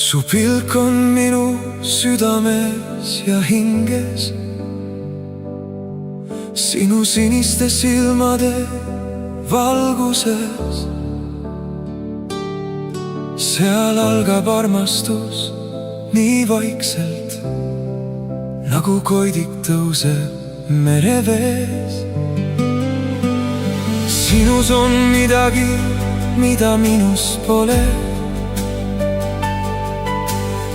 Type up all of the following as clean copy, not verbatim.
Su pilk on minu südames ja hinges, sinu siniste silmade valguses. Seal algab armastus nii vaikselt, nagu koidik tõuseb merevees. Sinus on midagi, mida minus pole.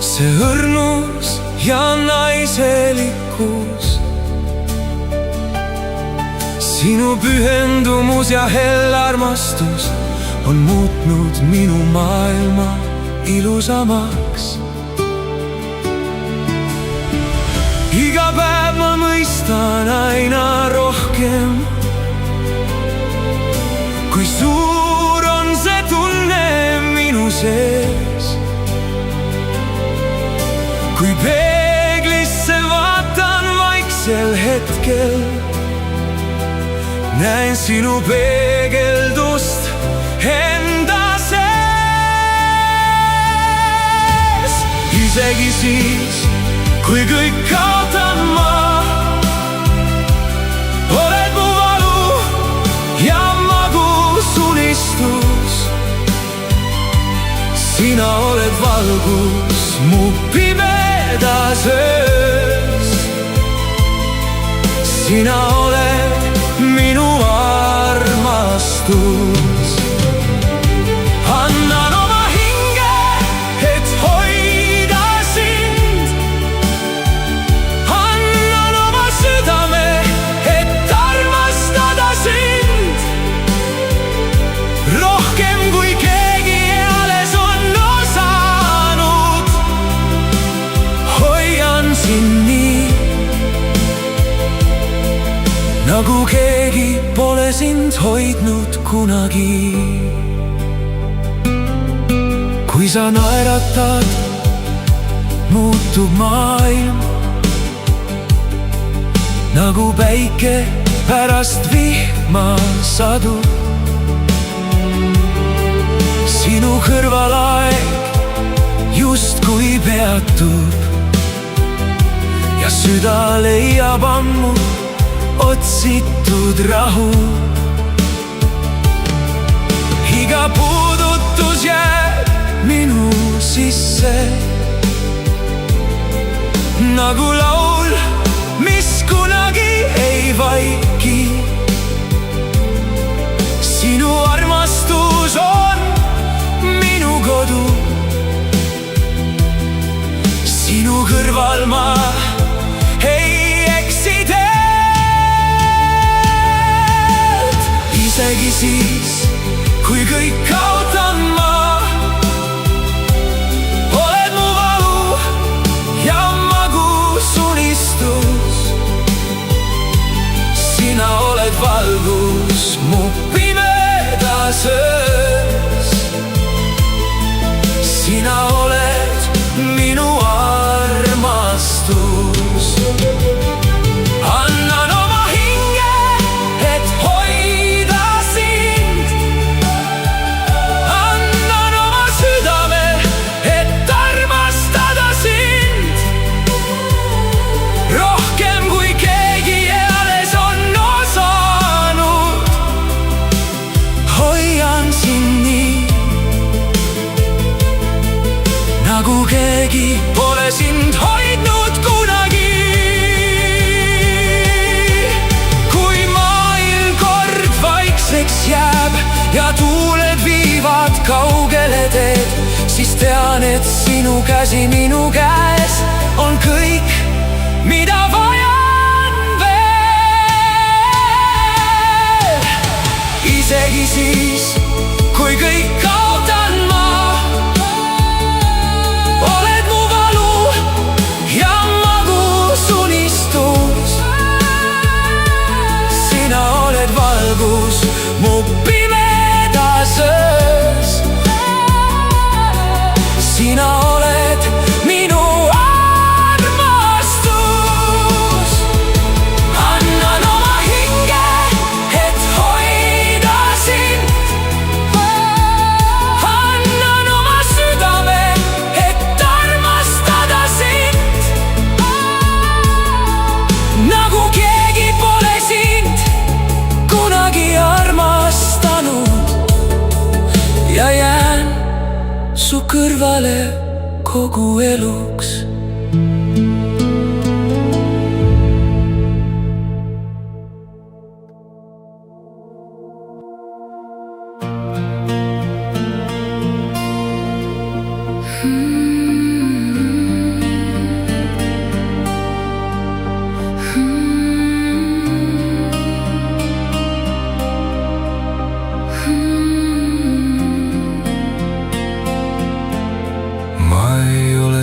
See õrnus ja naiselikkus, sinu pühendumus ja hellarmastus on muutnud minu maailma ilusamaks. Iga päev ma mõistan aina rohkem, kui suur on see tunne minu sees. Kui peeglisse vaatan vaiksel hetkel, näen sinu peegeldust enda sees. Isegi siis, kui kõik kaotan ma, oled mu valu ja magus unistus. Sina oled valgus mu pimedas öös. Sina oled minu armastus. Annan oma hinge, et hoida sind. Annan oma südame, et armastada sind. Rohkem kui keegi eales on osanud. Hoian sind nii, nagu keegi pole sind hoidnud kunagi. Kui sa naeratad, muutub maailm, nagu päike pärast vihma sadub. Sinu kõrval aeg justkui peatub ja süda leiab ammu otsitud rahu. Iga puudutus jääb minu sisse, nagu laul, mis kunagi ei vaiki. Sinu armastus on minu kodu. Sinu kõrval ma ei eksi teelt. Isegi siis, kui kõik kaotan ma, oled mu valu ja magus unistus. Sina oled valgus mu pimedas öös. Sina oled minu armastus. Annan oma hinge, et hoida sind. Annan oma südame, et armastada sind. Rohkem kui keegi eales on osanud. Hoian sind nii, nagu keegi pole sind hoidnud kunagi. Kui maailm kord vaikseks jääb ja tuuled viivad kaugele teed, siis tean, et sinu käsi minu käes on kõik, mida vajan veel. Isegi siis, kui kõik kaotan ma, oled mu valu ja magus unistus. Sina oled valgus mu pimedas öös. Sina oled minu armastus. Annan oma hinge, et hoida sind. sõbrale kogu eluks.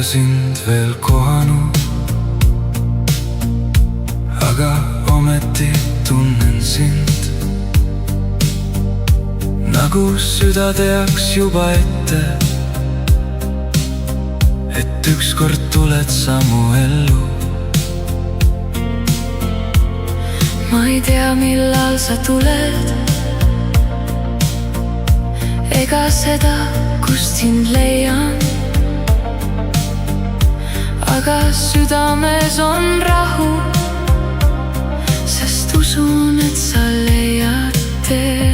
Sind veel kohanud, aga ometi tunnen sind, nagu süda teaks juba ette, et ükskord tuled sa mu ellu. Ma ei tea, millal sa tuled, ega seda, kust sind leian, aga südames on rahu, sest usun, et sa leiad tee.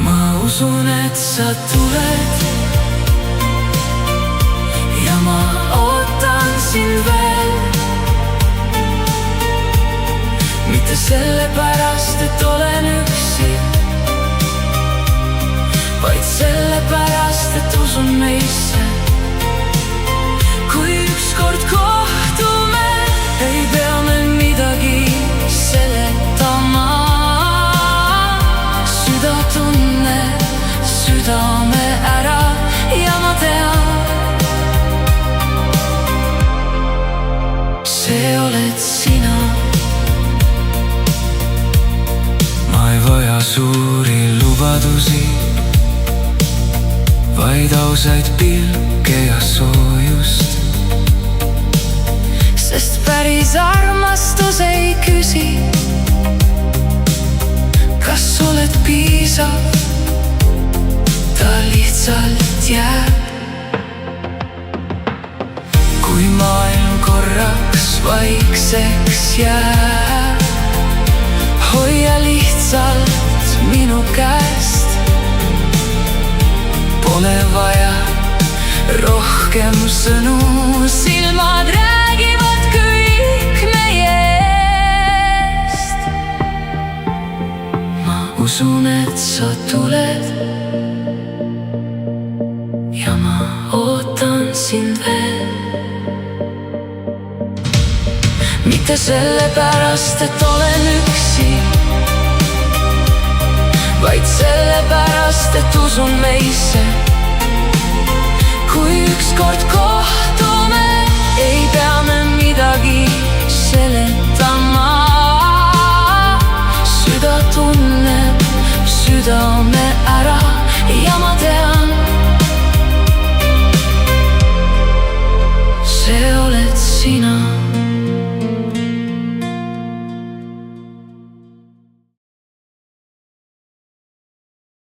Ma usun, et sa tuled ja ma ootan sind veel. Mitte sellepärast, et olen üksi, vaid sellepärast, et usun meisse. Kui ükskord kohtume, ei pea me midagi seletama. Süda tunneb südame ära ja ma tean, see oled sina. Ma ei vaja suuri lubadusi, vaid ausaid pilke ja soojust. Sest päris armastus ei küsi, kas oled piisav, ta lihtsalt jääb. Kui maailm korraks vaikseks jääb, hoia lihtsalt minu käest. Pole vaja rohkem sõnu, silmad räägivad kõik meiest. Ma usun, et sa tuled ja ma ootan sind veel. Mitte sellepärast, et olen üksi, vaid sellepärast, et usun meisse. Kui ükskord